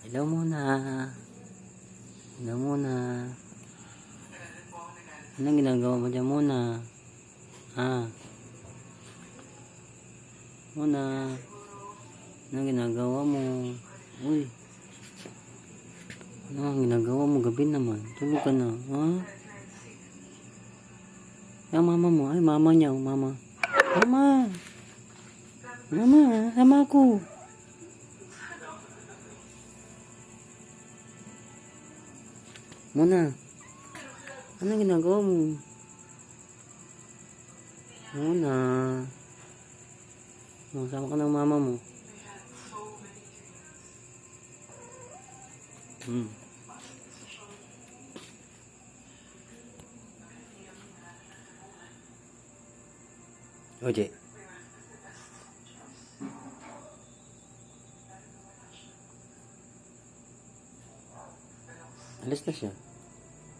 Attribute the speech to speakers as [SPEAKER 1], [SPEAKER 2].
[SPEAKER 1] Hello muna. Hello muna. Anong ginagawa mo dyan muna? Muna. Anong ginagawa mo? Uy. Ano ang ginagawa mo? Gabi naman. Tulog ka na. Yung mama mo. Ay, mama niya. Mama. Mama. Mama. Sama ako. Muna. Ano ginagawa mo? Muna. Sama ka ng mama mo. Oje. Alis na siya.